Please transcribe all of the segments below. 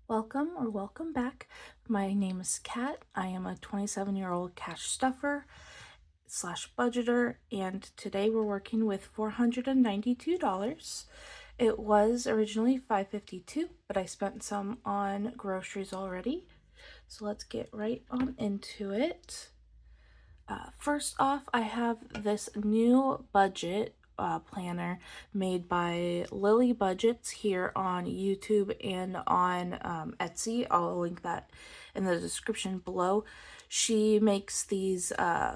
Welcome or welcome back. My name is Kat. I am a 27-year-old cash stuffer slash budgeter, and today we're working with $492. It was originally $552, but I spent some on groceries already. So let's get right on into it. First off, I have this new budget planner made by Lily Budgets here on YouTube and on Etsy. I'll link that in the description below. She makes these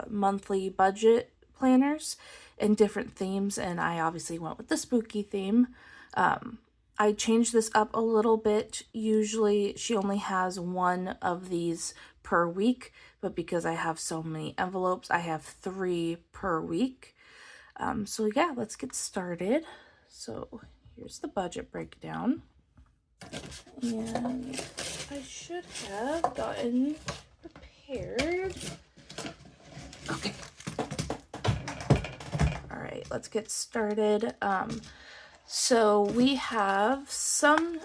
monthly budget planners in different themes, and I obviously went with the spooky theme. I changed this up a little bit. Usually she only has one of these per week, but because I have so many envelopes, I have 3 per week. So yeah, let's get started. So here's the budget breakdown. And I should have gotten prepared. Okay. All right, let's get started. So we have some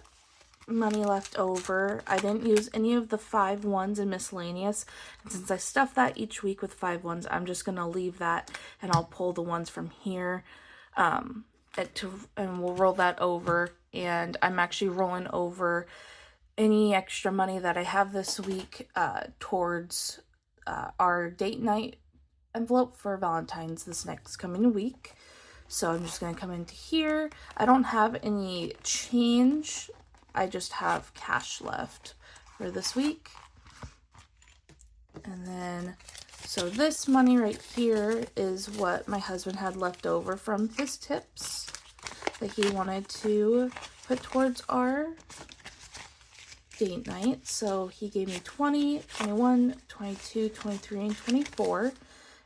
money left over. I didn't use any of the 5 ones in miscellaneous, and since I stuff that each week with 5 ones, I'm just gonna leave that and I'll pull the ones from here and we'll roll that over. And I'm actually rolling over any extra money that I have this week towards our date night envelope for Valentine's this next coming week. So I'm just going to come into here. I don't have any change. I just have cash left for this week. And then, so this money right here is what my husband had left over from his tips that he wanted to put towards our date night. So he gave me 20, 21, 22, 23, and 24.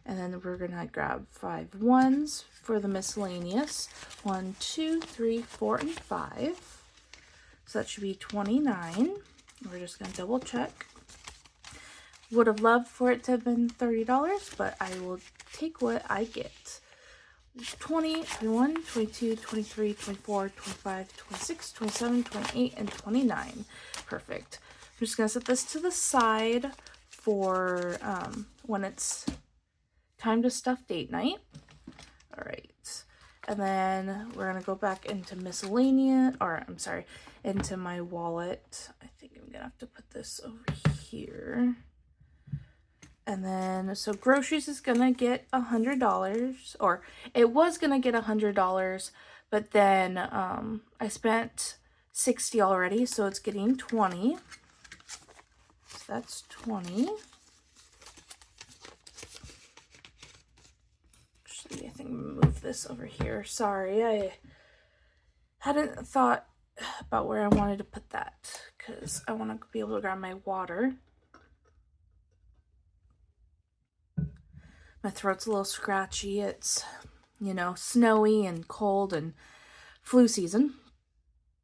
And then we're gonna grab 5 ones for the miscellaneous. 1, 2, 3, 4, and 5. So that should be 29. We're just gonna double check. Would have loved for it to have been $30, but I will take what I get. 20, 21, 22, 23, 24, 25, 26, 27, 28, and 29. Perfect. I'm just gonna set this to the side for when it's time to stuff date night. All right, and then we're gonna go back into miscellaneous, or I'm sorry, into my wallet. I think I'm gonna have to put this over here. And then, so groceries is gonna get $100, or it was gonna get $100, but then I spent 60 already, so it's getting 20. So that's 20. I think I'm gonna move this over here. Sorry, I hadn't thought about where I wanted to put that because I want to be able to grab my water. My throat's a little scratchy. It's, you know, snowy and cold and flu season.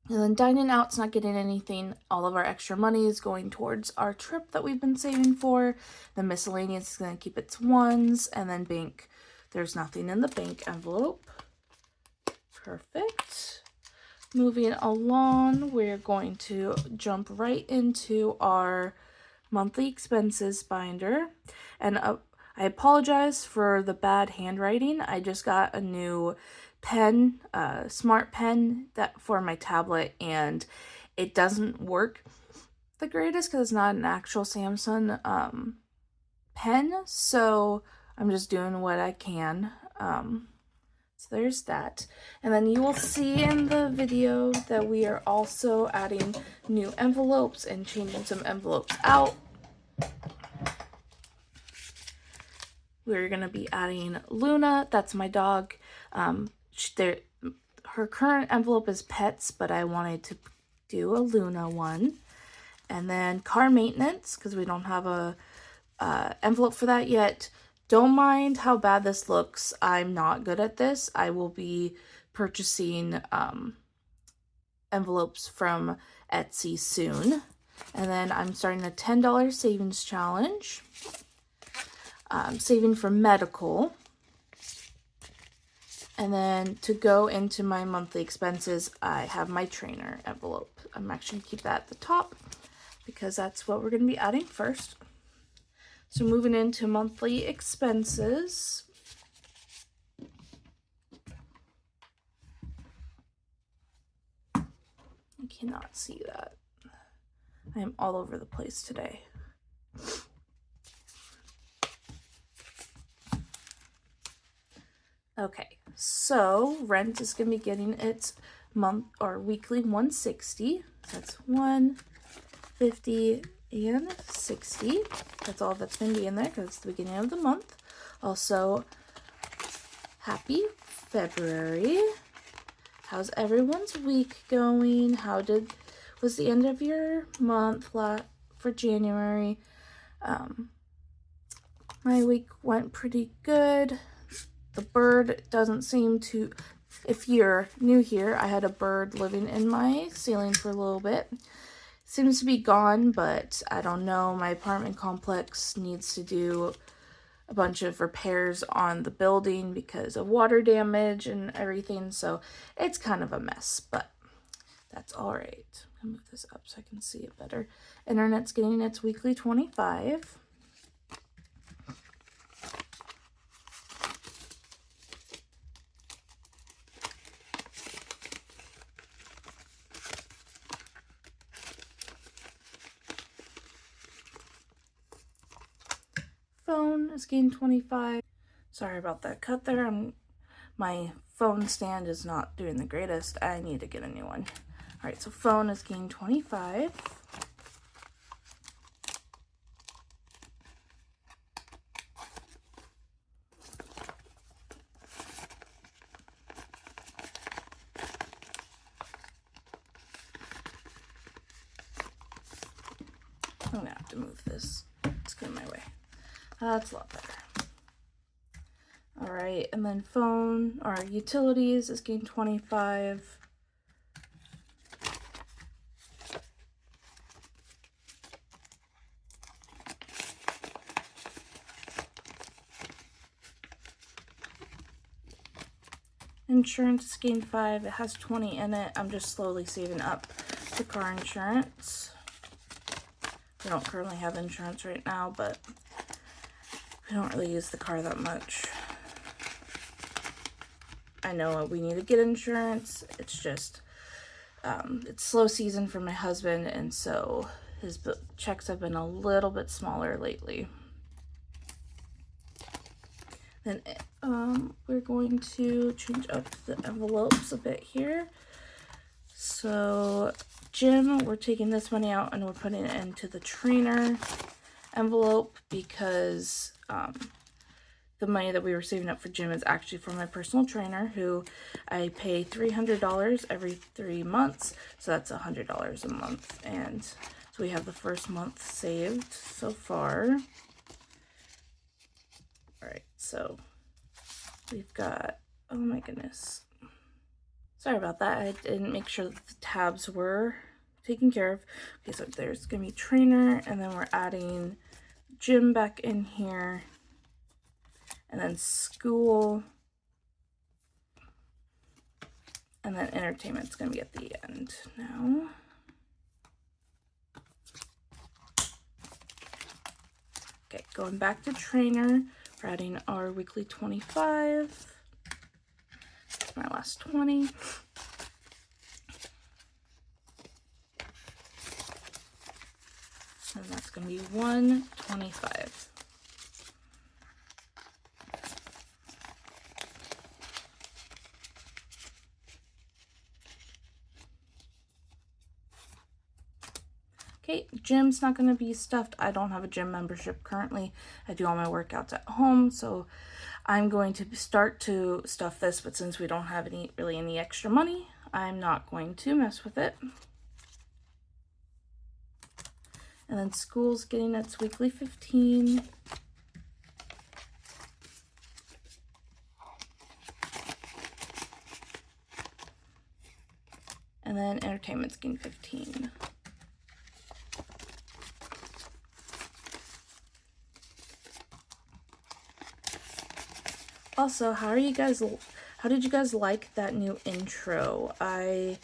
And then dining out's not getting anything. All of our extra money is going towards our trip that we've been saving for. The miscellaneous is going to keep its ones, and then bank. There's nothing in the bank envelope. Perfect. Moving along, we're going to jump right into our monthly expenses binder. And I apologize for the bad handwriting. I just got a new pen, smart pen that for my tablet, and it doesn't work the greatest because it's not an actual Samsung pen. So I'm just doing what I can. So there's that. And then you will see in the video that we are also adding new envelopes and changing some envelopes out. We're going to be adding Luna. That's my dog. Her current envelope is pets, but I wanted to do a Luna one. And then car maintenance, because we don't have a envelope for that yet. Don't mind how bad this looks. I'm not good at this. I will be purchasing envelopes from Etsy soon. And then I'm starting a $10 savings challenge. Saving for medical. And then to go into my monthly expenses, I have my trainer envelope. I'm actually going to keep that at the top. because that's what we're going to be adding first. So moving into monthly expenses. I cannot see that. I am all over the place today. Okay, so rent is going to be getting its month or weekly 160. That's 150 and 60. That's all that's going to be in there because it's the beginning of the month. Also, happy February. How's everyone's week going? Was the end of your month for January? My week went pretty good. The bird doesn't seem to, if you're new here, I had a bird living in my ceiling for a little bit. Seems to be gone, but I don't know. My apartment complex needs to do a bunch of repairs on the building because of water damage and everything, so it's kind of a mess, but that's all right. I'll move this up so I can see it better. Internet's getting its weekly 25. Phone is getting 25. Sorry about that cut there. My phone stand is not doing the greatest. I need to get a new one. All right, so phone is getting 25. I'm gonna have to move this. It's getting in my way. That's a lot better. All right, and then phone or utilities is getting 25. Insurance is getting 5. It has 20 in it. I'm just slowly saving up the car insurance. We don't currently have insurance right now, but we don't really use the car that much. I know we need to get insurance. It's just, it's slow season for my husband, and so his checks have been a little bit smaller lately. Then we're going to change up the envelopes a bit here. So gym, we're taking this money out and we're putting it into the trainer envelope because the money that we were saving up for gym is actually for my personal trainer, who I pay $300 every 3 months. So that's $100 a month. And so we have the first month saved so far. All right, so we've got, oh my goodness. Sorry about that. I didn't make sure that the tabs were taken care of. Okay, so there's gonna be trainer, and then we're adding gym back in here, and then school, and then entertainment's gonna be at the end now. Okay, going back to trainer, we're adding our weekly 25. That's my last 20. And that's gonna be 125. Okay, gym's not going to be stuffed. I don't have a gym membership currently. I do all my workouts at home, so I'm going to start to stuff this, but since we don't have really any extra money, I'm not going to mess with it. And then school's getting its weekly 15. And then entertainment's getting 15. Also, how did you guys like that new intro? I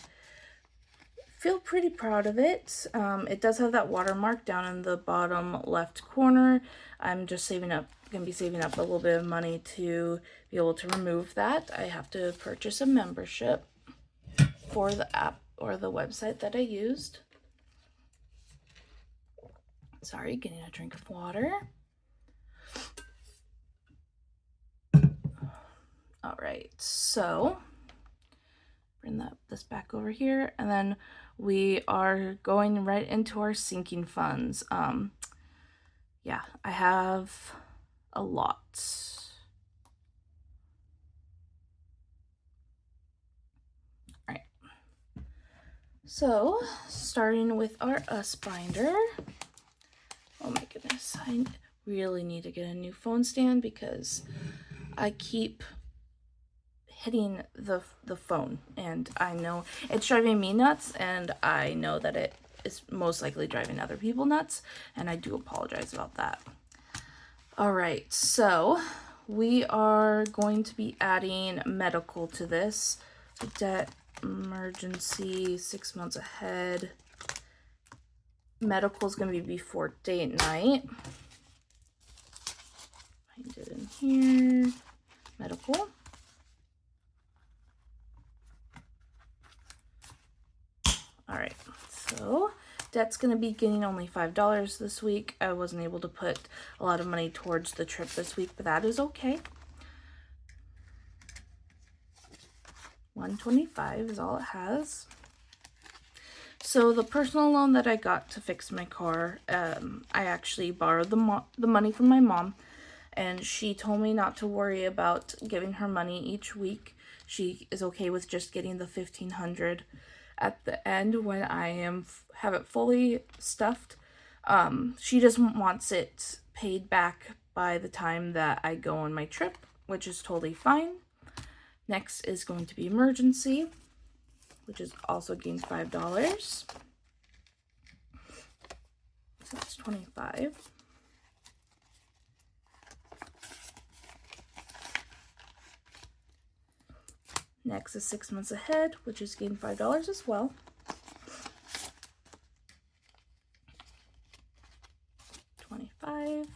feel pretty proud of it. It does have that watermark down in the bottom left corner. I'm just gonna be saving up a little bit of money to be able to remove that. I have to purchase a membership for the app or the website that I used. Sorry, getting a drink of water. All right, so bring this back over here, and then we are going right into our sinking funds. Yeah, I have a lot. All right. So, starting with our US binder. Oh my goodness, I really need to get a new phone stand because I keep hitting the phone, and I know it's driving me nuts, and I know that it is most likely driving other people nuts, and I do apologize about that. All right, so we are going to be adding medical to this. Debt, emergency, 6 months ahead. Medical is going to be before date night. Find it in here. Medical. All right, so debt's going to be getting only $5 this week. I wasn't able to put a lot of money towards the trip this week, but that is okay. $125 is all it has. So the personal loan that I got to fix my car, I actually borrowed the money from my mom, and she told me not to worry about giving her money each week. She is okay with just getting the $1,500 at the end when I have it fully stuffed. She just wants it paid back by the time that I go on my trip, which is totally fine. Next is going to be emergency, which is also gains $5. So that's $25. Next is 6 months ahead, which is gain $5 as well. $25.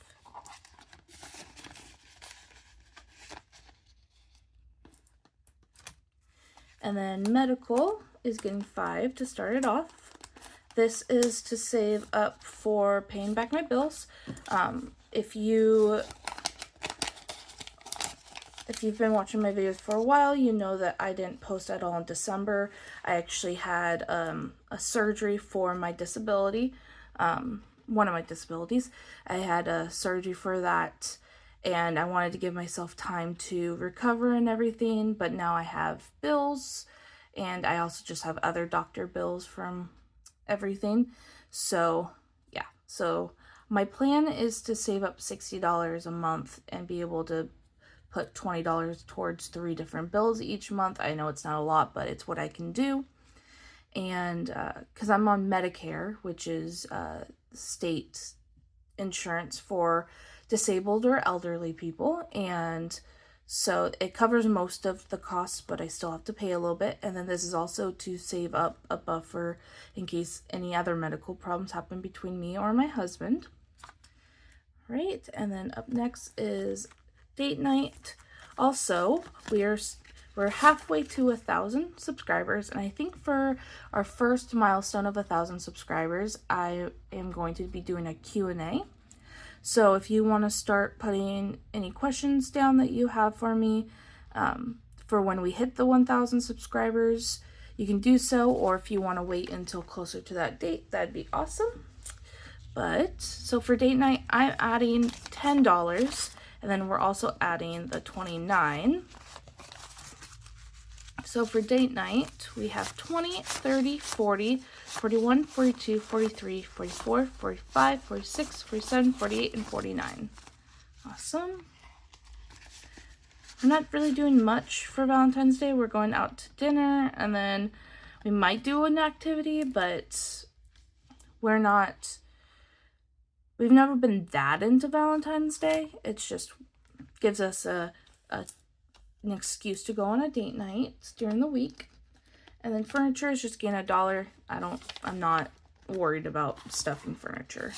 And then medical is getting $5 to start it off. This is to save up for paying back my bills. If you've been watching my videos for a while, you know that I didn't post at all in December. I actually had a surgery for my disability, one of my disabilities. I had a surgery for that, and I wanted to give myself time to recover and everything, but now I have bills, and I also just have other doctor bills from everything. So yeah, so my plan is to save up $60 a month and be able to put $20 towards 3 different bills each month. I know it's not a lot, but it's what I can do. And because I'm on Medicare, which is state insurance for disabled or elderly people, and so it covers most of the costs, but I still have to pay a little bit. And then this is also to save up a buffer in case any other medical problems happen between me or my husband. Right, and then up next is date night. Also, we're halfway to 1,000 subscribers, and I think for our first milestone of 1,000 subscribers, I am going to be doing a Q&A. So if you want to start putting any questions down that you have for me for when we hit the 1,000 subscribers, you can do so, or if you want to wait until closer to that date, that'd be awesome. But so for date night, I'm adding $10, and then we're also adding the $29. So for date night, we have 20, 30, 40, 41, 42, 43, 44, 45, 46, 47, 48, and 49. Awesome. We're not really doing much for Valentine's Day. We're going out to dinner, and then we might do an activity, but we've never been that into Valentine's Day. It's just gives us an excuse to go on a date night during the week. And then furniture is just getting $1. I'm not worried about stuffing furniture.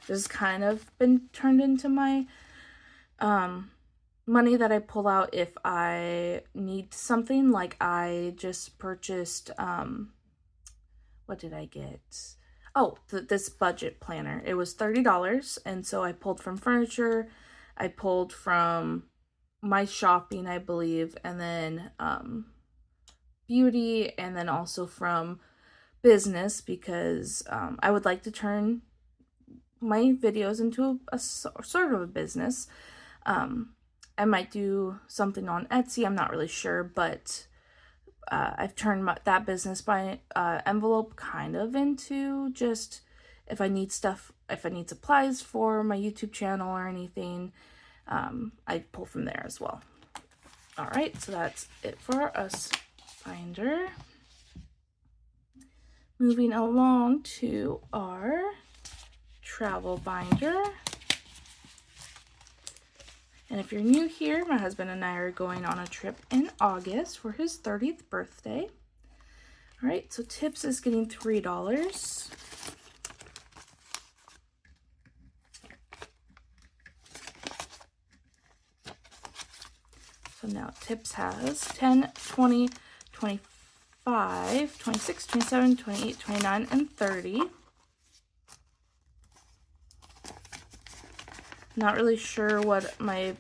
This has kind of been turned into my money that I pull out if I need something. Like I just purchased, what did I get? Oh, this budget planner. It was $30, and so I pulled from furniture, I pulled from my shopping, I believe, and then beauty, and then also from business, because I would like to turn my videos into a sort of a business. I might do something on Etsy, I'm not really sure, but I've turned that business by envelope kind of into just if I need stuff, if I need supplies for my YouTube channel or anything, I pull from there as well. All right, so that's it for our Us binder. Moving along to our travel binder. And if you're new here, my husband and I are going on a trip in August for his 30th birthday. All right, so tips is getting $3. So now tips has 10, 20, 25, 26, 27, 28, 29, and 30. Not really sure what my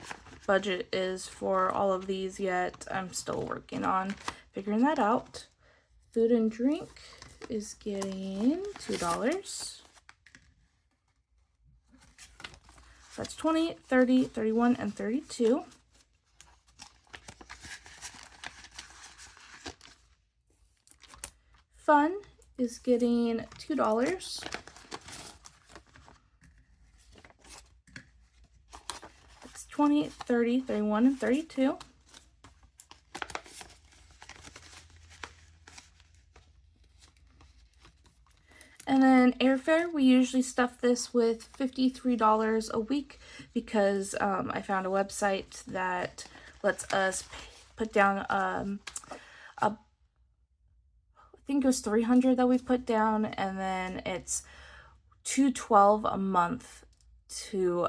budget is for all of these yet. I'm still working on figuring that out. Food and drink is getting $2. That's 20, 30, 31, and 32. Fun is getting $2. It's 20, 30, 31, and 32. And then airfare, we usually stuff this with $53 a week because I found a website that lets us put down I think it was $300 that we put down, and then it's $212 a month to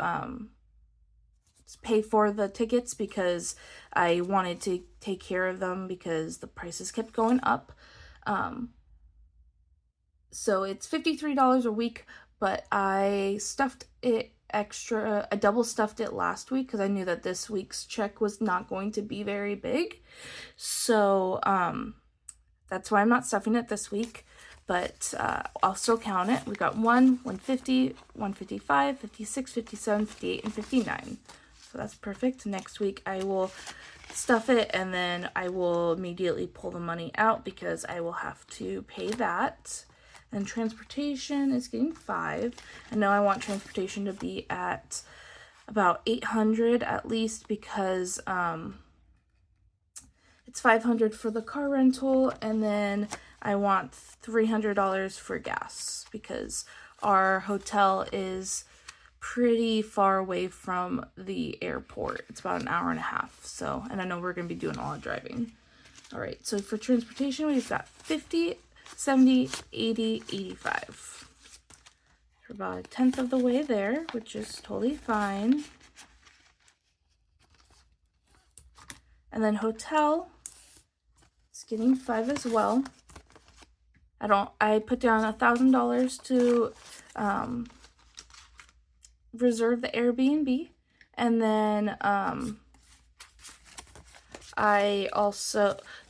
pay for the tickets because I wanted to take care of them because the prices kept going up. So it's $53 a week, but I stuffed it extra. I double stuffed it last week because I knew that this week's check was not going to be very big. So that's why I'm not stuffing it this week, but I'll still count it. We got 150, 155, 56, 57, 58, and 59. So that's perfect. Next week I will stuff it, and then I will immediately pull the money out because I will have to pay that. And transportation is getting $5. I know I want transportation to be at about $800 at least because it's $500 for the car rental, and then I want $300 for gas because our hotel is pretty far away from the airport. It's about an hour and a half. So, and I know we're going to be doing all the driving. All right, so for transportation, we've got 50, 70, 80, 85. We're about a tenth of the way there, which is totally fine. And then hotel, it's getting $5 as well. I put down $1,000 to reserve the Airbnb, and then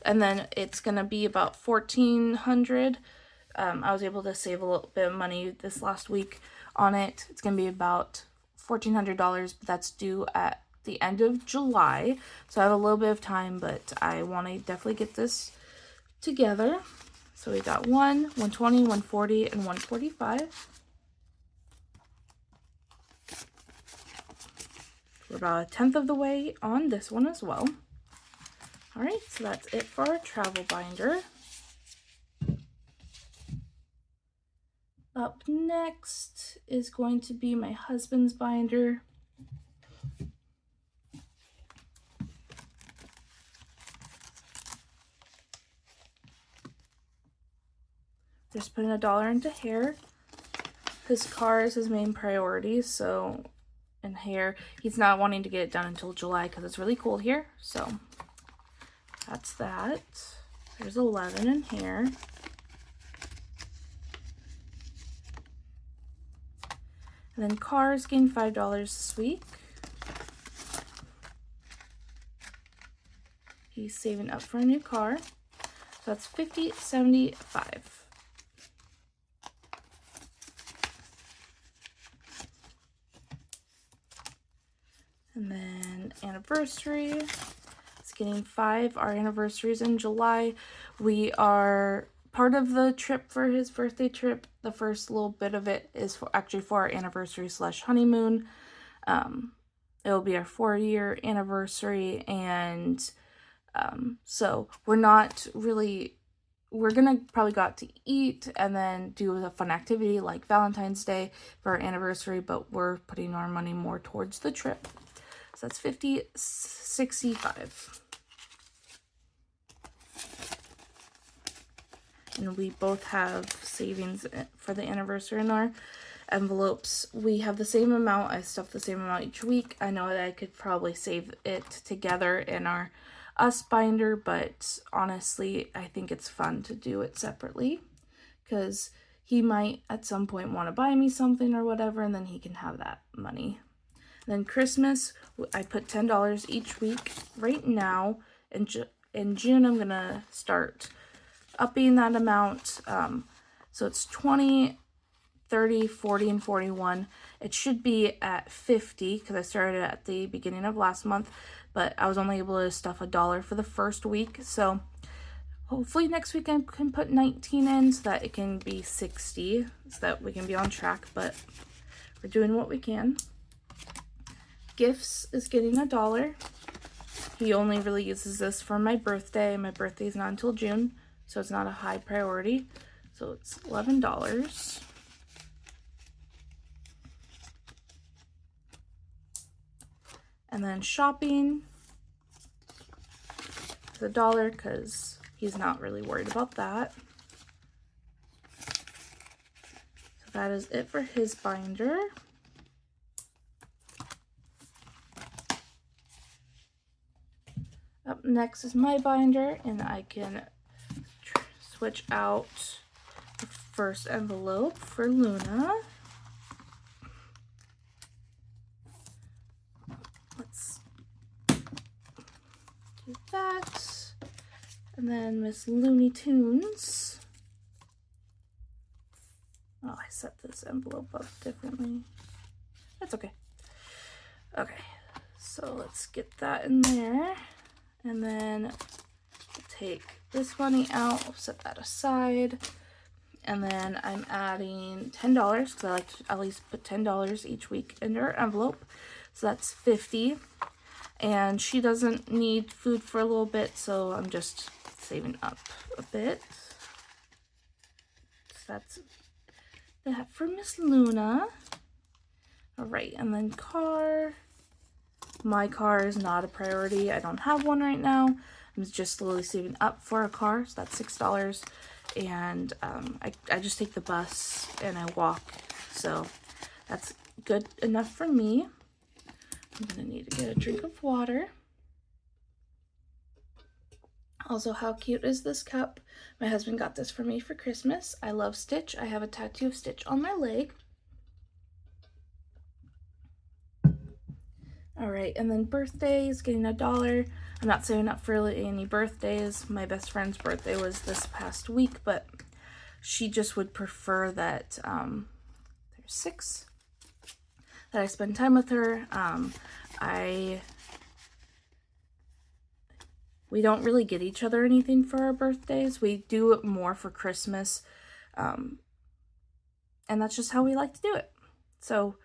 and then it's gonna be about $1,400. I was able to save a little bit of money this last week on it. It's gonna be about $1,400, but that's due at the end of July, so I have a little bit of time, but I want to definitely get this together. So we got 120, 140, and 145. We're about a tenth of the way on this one as well. All right, so that's it for our travel binder. Up next is going to be my husband's binder. Just putting $1 into hair. His car is his main priority, so in hair, he's not wanting to get it done until July because it's really cold here. So that's that. There's 11 in hair. And then cars gained $5 this week. He's saving up for a new car. So that's $50.75. And then anniversary is getting 5. Our anniversary is in July. We are part of the trip for his birthday trip. The first little bit of it is actually for our anniversary / honeymoon. It will be our 4-year anniversary, and so we're not really, we're gonna probably go out to eat and then do a fun activity like Valentine's Day for our anniversary, but we're putting our money more towards the trip. So that's $50.65. And we both have savings for the anniversary in our envelopes. We have the same amount. I stuff the same amount each week. I know that I could probably save it together in our us binder, but honestly, I think it's fun to do it separately because he might at some point want to buy me something or whatever, and then he can have that money. Then Christmas, I put $10 each week. Right now, in June, I'm gonna start upping that amount. So it's 20, 30, 40, and 41. It should be at 50 because I started at the beginning of last month, but I was only able to stuff $1 for the first week. So hopefully next week I can put 19 in so that it can be 60, so that we can be on track, but we're doing what we can. Gifts is getting $1. He only really uses this for my birthday. My birthday is not until June, so it's not a high priority. So it's $11. And then shopping is $1 because he's not really worried about that. So that is it for his binder. Up next is my binder, and I can switch out the first envelope for Luna. Let's do that. And then Miss Looney Tunes. Oh, I set this envelope up differently. That's okay. Okay, so let's get that in there. And then take this money out, I'll set that aside. And then I'm adding $10 because I like to at least put $10 each week in her envelope. So that's $50. And she doesn't need food for a little bit, so I'm just saving up a bit. So that's that for Miss Luna. All right, and then car. My car is not a priority. I don't have one right now. I'm just slowly saving up for a car, so that's $6. And I just take the bus and I walk, so that's good enough for me. I'm gonna need to get a drink of water. Also, how cute is this cup? My husband got this for me for Christmas. I love Stitch. I have a tattoo of Stitch on my leg. All right, and then birthdays, getting $1. I'm not saving up for any birthdays. My best friend's birthday was this past week, but she just would prefer that there's 6 that I spend time with her. We don't really get each other anything for our birthdays. We do it more for Christmas, and that's just how we like to do it. So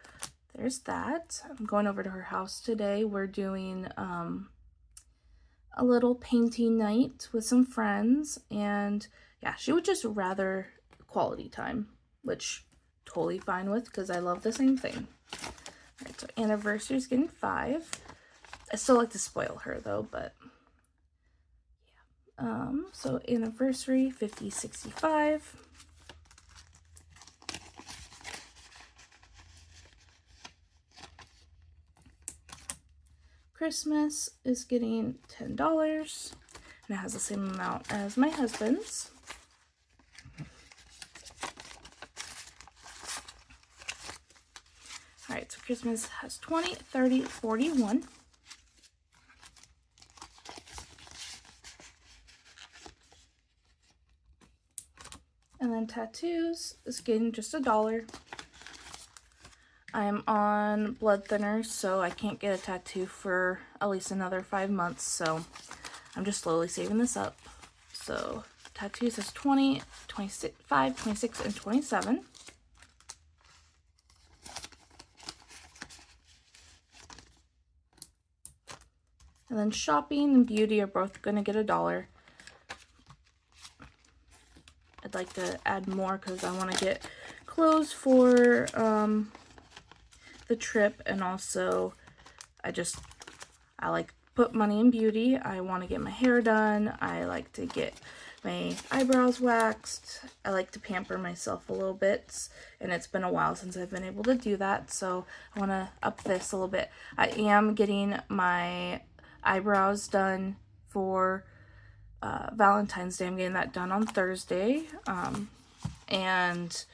there's that. I'm going over to her house today. We're doing a little painting night with some friends, and yeah, she would just rather quality time, which totally fine with because I love the same thing. All right, so anniversary is getting 5. I still like to spoil her though, but yeah. So anniversary, $50.65. Christmas is getting $10, and it has the same amount as my husband's. Alright, so Christmas has 20, 30, 41. And then tattoos is getting just $1. I'm on blood thinners, so I can't get a tattoo for at least another 5 months, so I'm just slowly saving this up. So tattoos is 20, 25, 26, and 27. And then shopping and beauty are both going to get $1. I'd like to add more because I want to get clothes for the trip, and also I like put money in beauty. I want to get my hair done. I like to get my eyebrows waxed. I like to pamper myself a little bit, and it's been a while since I've been able to do that, so I want to up this a little bit. I am getting my eyebrows done for Valentine's Day. I'm getting that done on Thursday, and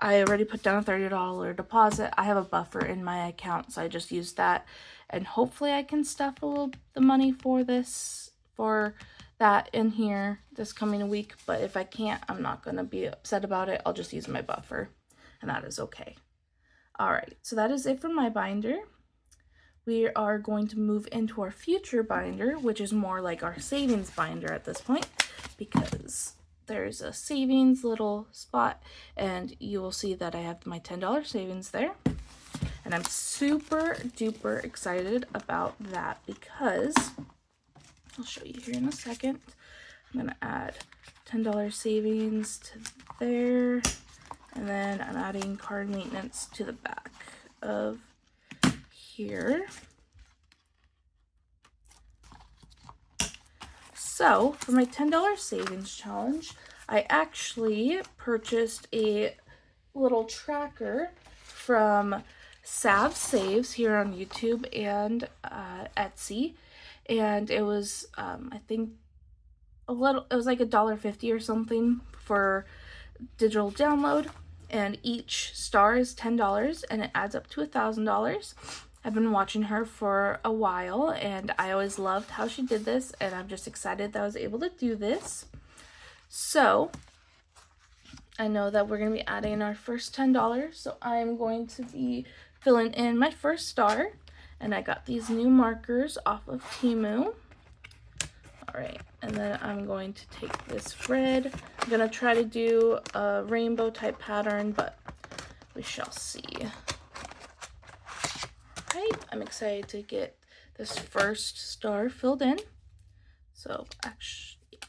I already put down a $30 deposit. I have a buffer in my account, so I just used that, and hopefully I can stuff the money for that in here this coming week. But if I can't, I'm not going to be upset about it. I'll just use my buffer, and that is okay. Alright, so that is it for my binder. We are going to move into our future binder, which is more like our savings binder at this point, because there's a savings little spot, and you will see that I have my $10 savings there. And I'm super duper excited about that because I'll show you here in a second. I'm going to add $10 savings to there, and then I'm adding card maintenance to the back of here. So for my $10 savings challenge, I actually purchased a little tracker from Sav Saves here on YouTube and Etsy, and it was I think it was like $1.50 or something for digital download, and each star is $10, and it adds up to $1,000. I've been watching her for a while, and I always loved how she did this, and I'm just excited that I was able to do this. So I know that we're going to be adding our first $10, so I'm going to be filling in my first star, and I got these new markers off of Temu. Alright, and then I'm going to take this red. I'm going to try to do a rainbow type pattern, but we shall see. Alright, I'm excited to get this first star filled in. So, actually,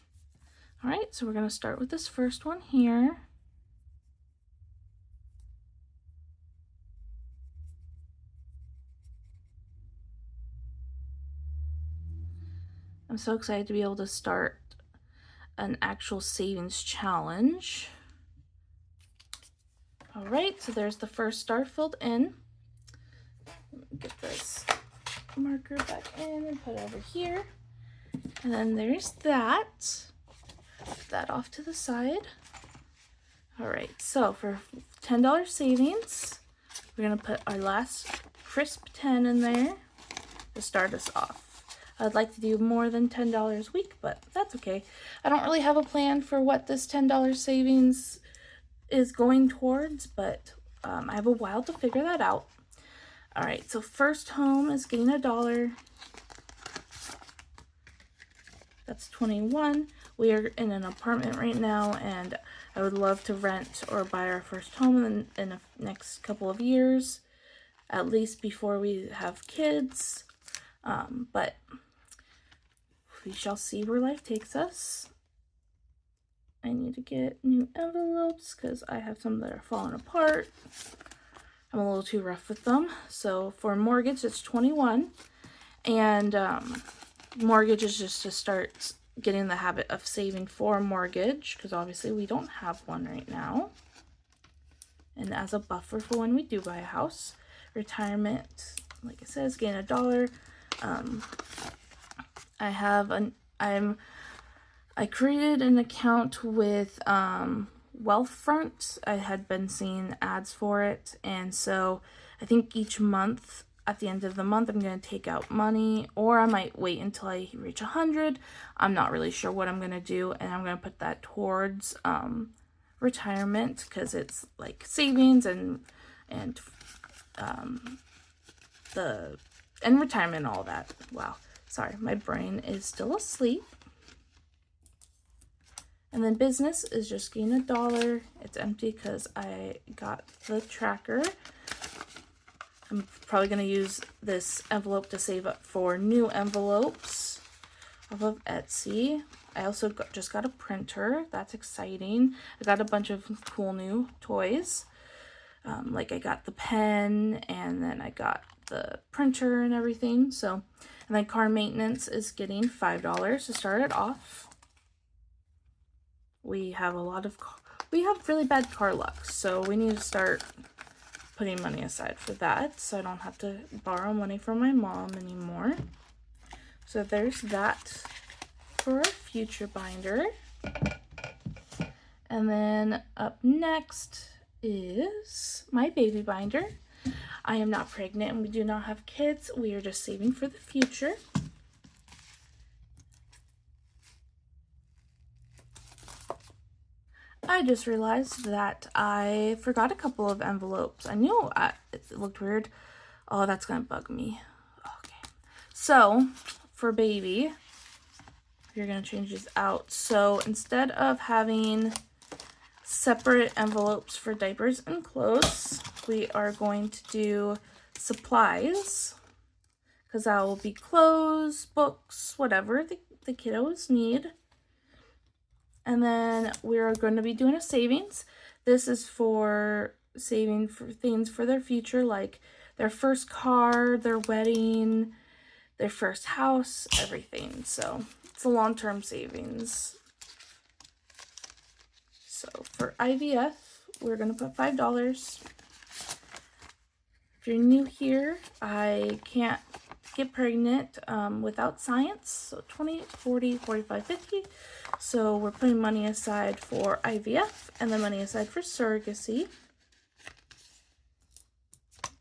alright, so we're going to start with this first one here. I'm so excited to be able to start an actual savings challenge. Alright, so there's the first star filled in. Let me get this marker back in and put it over here. And then there's that. Put that off to the side. Alright, so for $10 savings, we're going to put our last crisp 10 in there to start us off. I'd like to do more than $10 a week, but that's okay. I don't really have a plan for what this $10 savings is going towards, but I have a while to figure that out. Alright, so first home is getting $1. That's 21. We are in an apartment right now, and I would love to rent or buy our first home in the next couple of years, at least before we have kids. But we shall see where life takes us. I need to get new envelopes because I have some that are falling apart. I'm a little too rough with them. So for mortgage, it's 21. And mortgage is just to start getting the habit of saving for a mortgage, because obviously we don't have one right now. And as a buffer for when we do buy a house. Retirement, like I said, is getting $1. I created an account with Wealthfront. I had been seeing ads for it, and so I think each month, at the end of the month, I'm going to take out money, or I might wait until I reach 100. I'm not really sure what I'm going to do, and I'm going to put that towards retirement, because it's like savings and retirement and all that. Wow, sorry, my brain is still asleep. And then business is just getting $1. It's empty because I got the tracker. I'm probably going to use this envelope to save up for new envelopes off of Etsy. I also just got a printer. That's exciting. I got a bunch of cool new toys. Like I got the pen, and then I got the printer and everything. So, and then car maintenance is getting $5 to start it off. We have really bad car luck, so we need to start putting money aside for that, so I don't have to borrow money from my mom anymore. So there's that for a future binder. And then up next is my baby binder. I am not pregnant and we do not have kids. We are just saving for the future. I just realized that I forgot a couple of envelopes. I knew it looked weird. Oh, that's gonna bug me. Okay. So, for baby, you're gonna change this out. So, instead of having separate envelopes for diapers and clothes, we are going to do supplies, because that will be clothes, books, whatever the kiddos need. And then we're going to be doing a savings. This is for saving for things for their future, like their first car, their wedding, their first house, everything. So it's a long-term savings. So for IVF, we're going to put $5. If you're new here, I can't get pregnant without science. So 20, 40, 45, 50. So we're putting money aside for IVF and then money aside for surrogacy,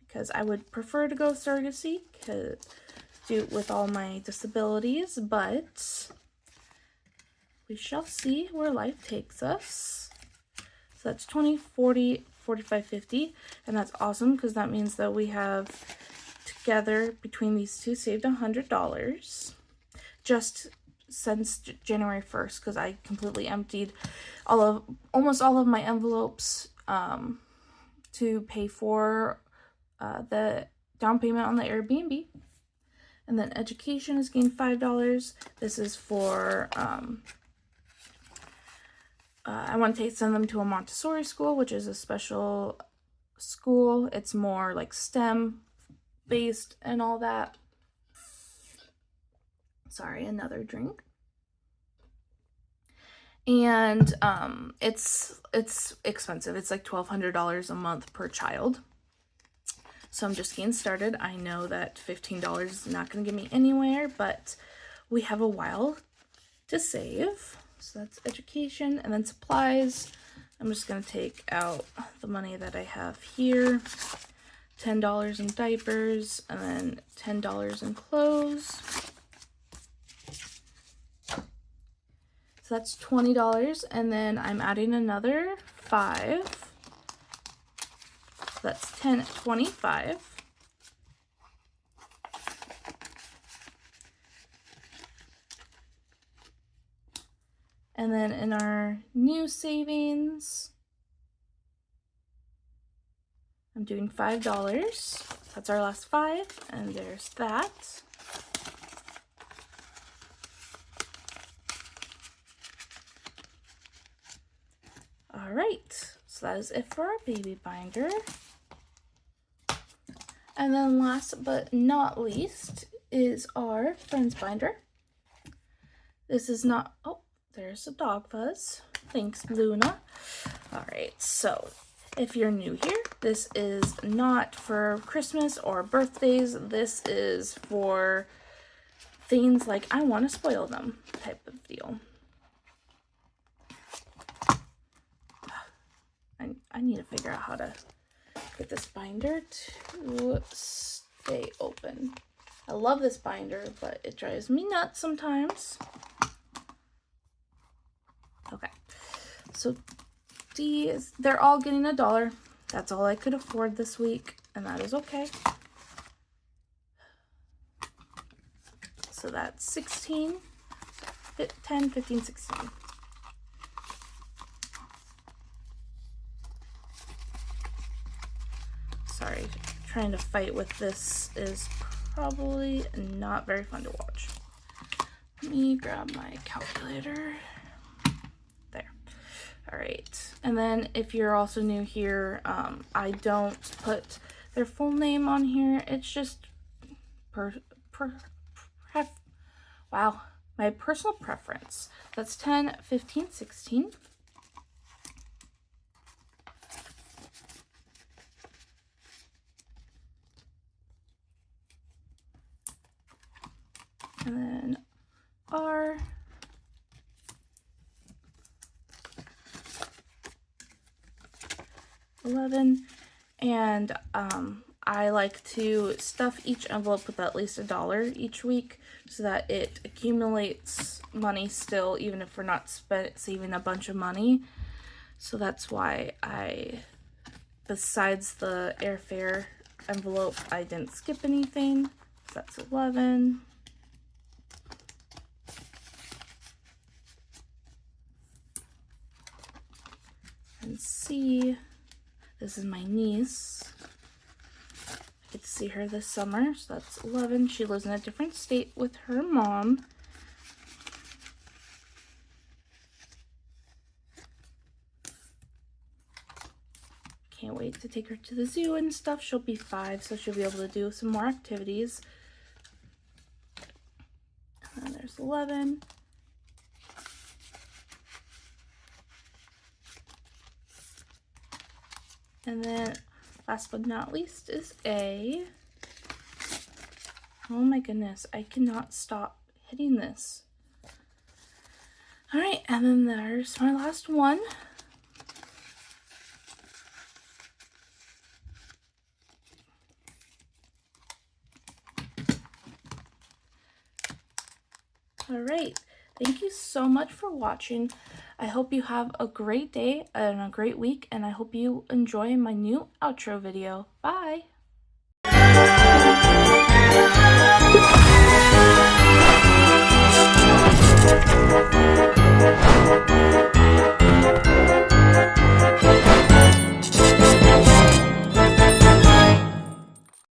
because I would prefer to go surrogacy due with all my disabilities, but we shall see where life takes us. So that's 20, 40, 45, 50, and that's awesome because that means that we have together between these two saved $100 just since January 1st, because I completely emptied almost all of my envelopes to pay for the down payment on the Airbnb. And then education is getting $5. This is for I want to send them to a Montessori school, which is a special school. It's more like STEM based and all that. Sorry, another drink. And it's expensive. It's like $1,200 a month per child. So I'm just getting started. I know that $15 is not going to get me anywhere, but we have a while to save. So that's education. And then supplies. I'm just going to take out the money that I have here. $10 in diapers, and then $10 in clothes. So that's $20, and then I'm adding another $5. So that's $25. And then in our new savings, I'm doing $5. That's our last 5, and there's that. All right, so that is it for our baby binder. And then last but not least is our friends binder. This is not, oh, there's a dog fuzz. Thanks, Luna. All right, so if you're new here, this is not for Christmas or birthdays. This is for things like I want to spoil them type of deal. I need to figure out how to get this binder to stay open. I love this binder, but it drives me nuts sometimes. Okay, so these, they're all getting $1. That's all I could afford this week, and that is okay. So that's 16, 10, 15, 16. Sorry, trying to fight with this is probably not very fun to watch. Let me grab my calculator. There. All right. And then if you're also new here, I don't put their full name on here. It's just my personal preference. That's 10, 15, 16. And then R. $11. And I like to stuff each envelope with at least $1 each week so that it accumulates money still, even if we're not saving a bunch of money. So that's why besides the airfare envelope, I didn't skip anything. So that's 11. And C, this is my niece. I get to see her this summer, so that's 11. She lives in a different state with her mom. Can't wait to take her to the zoo and stuff. She'll be 5, so she'll be able to do some more activities. And then there's 11. And then last but not least is A. Oh my goodness, I cannot stop hitting this. All right, and then there's my last one. All right, thank you so much for watching. I hope you have a great day and a great week, and I hope you enjoy my new outro video. Bye!